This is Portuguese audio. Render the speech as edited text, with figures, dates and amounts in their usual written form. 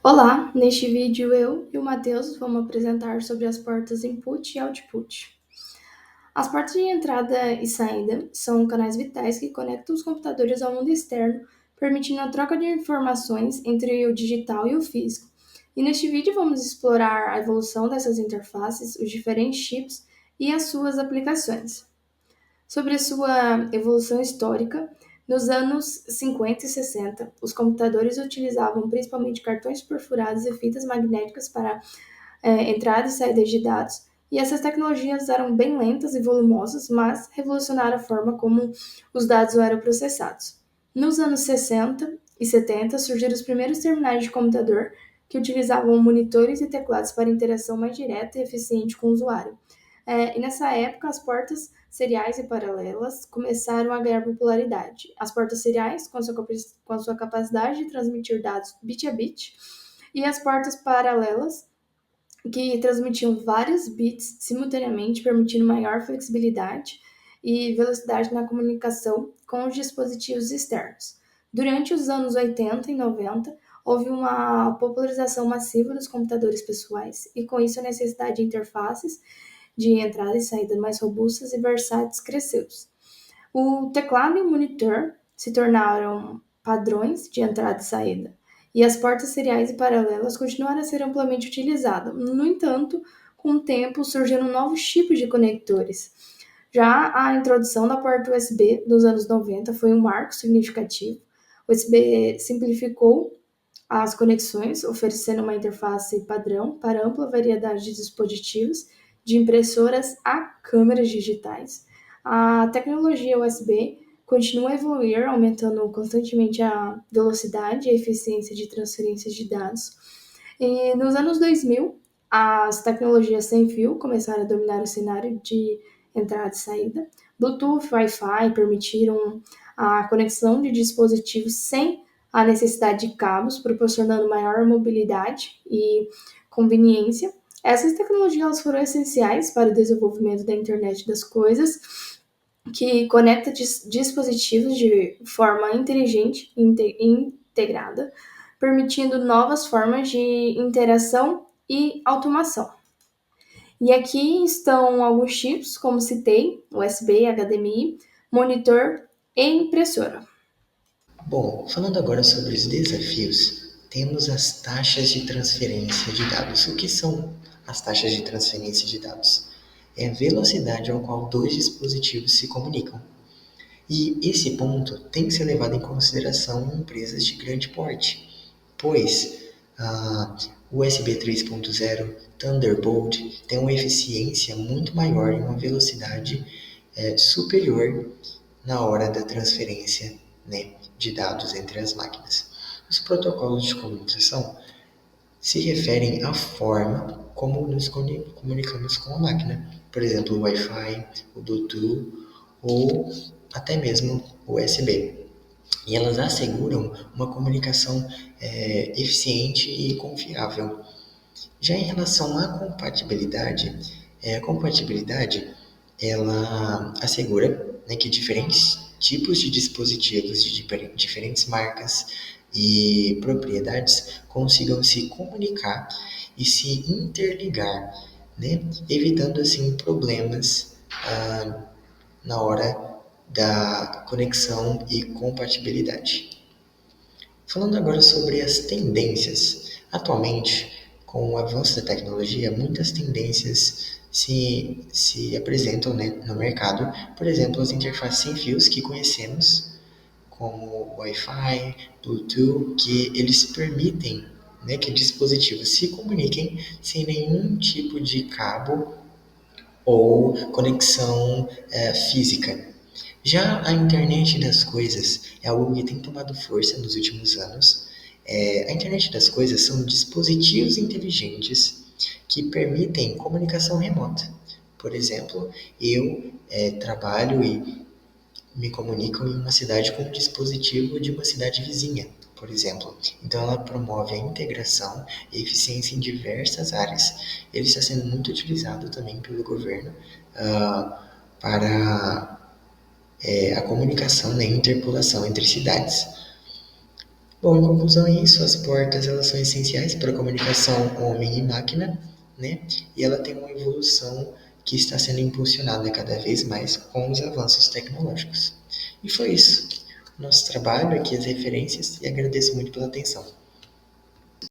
Olá, neste vídeo eu e o Matheus vamos apresentar sobre as portas input e output. As portas de entrada e saída são canais vitais que conectam os computadores ao mundo externo, permitindo a troca de informações entre o digital e o físico. E neste vídeo vamos explorar a evolução dessas interfaces, os diferentes chips e as suas aplicações. Sobre a sua evolução histórica, nos anos 50 e 60, os computadores utilizavam principalmente cartões perfurados e fitas magnéticas para entrada e saída de dados, e essas tecnologias eram bem lentas e volumosas, mas revolucionaram a forma como os dados eram processados. Nos anos 60 e 70, surgiram os primeiros terminais de computador que utilizavam monitores e teclados para interação mais direta e eficiente com o usuário. E nessa época, as portas seriais e paralelas começaram a ganhar popularidade. As portas seriais, com a sua capacidade de transmitir dados bit a bit, e as portas paralelas, que transmitiam vários bits simultaneamente, permitindo maior flexibilidade e velocidade na comunicação com os dispositivos externos. Durante os anos 80 e 90, houve uma popularização massiva dos computadores pessoais, e com isso a necessidade de interfaces de entrada e saída mais robustas e versáteis cresceu. O teclado e o monitor se tornaram padrões de entrada e saída, e as portas seriais e paralelas continuaram a ser amplamente utilizadas. No entanto, com o tempo surgiram novos tipos de conectores. Já a introdução da porta USB nos anos 90 foi um marco significativo. O USB simplificou as conexões, oferecendo uma interface padrão para ampla variedade de dispositivos, de impressoras a câmeras digitais. A tecnologia USB continua a evoluir, aumentando constantemente a velocidade e a eficiência de transferência de dados. E nos anos 2000, as tecnologias sem fio começaram a dominar o cenário de entrada e saída. Bluetooth e Wi-Fi permitiram a conexão de dispositivos sem a necessidade de cabos, proporcionando maior mobilidade e conveniência. Essas tecnologias foram essenciais para o desenvolvimento da internet das coisas, que conecta dispositivos de forma inteligente e integrada, permitindo novas formas de interação e automação. E aqui estão alguns chips, como citei, USB, HDMI, monitor e impressora. Bom, falando agora sobre os desafios, temos as taxas de transferência de dados. O que são as taxas de transferência de dados? É a velocidade ao qual dois dispositivos se comunicam. E esse ponto tem que ser levado em consideração em empresas de grande porte, pois o USB 3.0 Thunderbolt tem uma eficiência muito maior e uma velocidade superior na hora da transferência, né, de dados entre as máquinas. Os protocolos de comunicação se referem à forma como nos comunicamos com a máquina, por exemplo, o Wi-Fi, o Bluetooth ou até mesmo o USB. E elas asseguram uma comunicação eficiente e confiável. Já em relação à compatibilidade, a compatibilidade ela assegura, né, que diferentes tipos de dispositivos de diferentes marcas e propriedades consigam se comunicar e se interligar, né, evitando assim problemas na hora da conexão e compatibilidade. Falando agora sobre as tendências. Atualmente, com o avanço da tecnologia, muitas tendências se apresentam, né, no mercado. Por exemplo, as interfaces sem fios que conhecemos, como Wi-Fi, Bluetooth, que eles permitem, né, que dispositivos se comuniquem sem nenhum tipo de cabo ou conexão física. Já a internet das coisas é algo que tem tomado força nos últimos anos. A internet das coisas são dispositivos inteligentes que permitem comunicação remota. Por exemplo, eu trabalho e me comunico em uma cidade com um dispositivo de uma cidade vizinha, por exemplo. Então, ela promove a integração e eficiência em diversas áreas. Ele está sendo muito utilizado também pelo governo para a comunicação, né, e interpolação entre cidades. Bom, em conclusão é isso, as portas elas são essenciais para a comunicação homem e máquina, né? E ela tem uma evolução que está sendo impulsionada cada vez mais com os avanços tecnológicos. E foi isso. Nosso trabalho aqui, as referências, e agradeço muito pela atenção.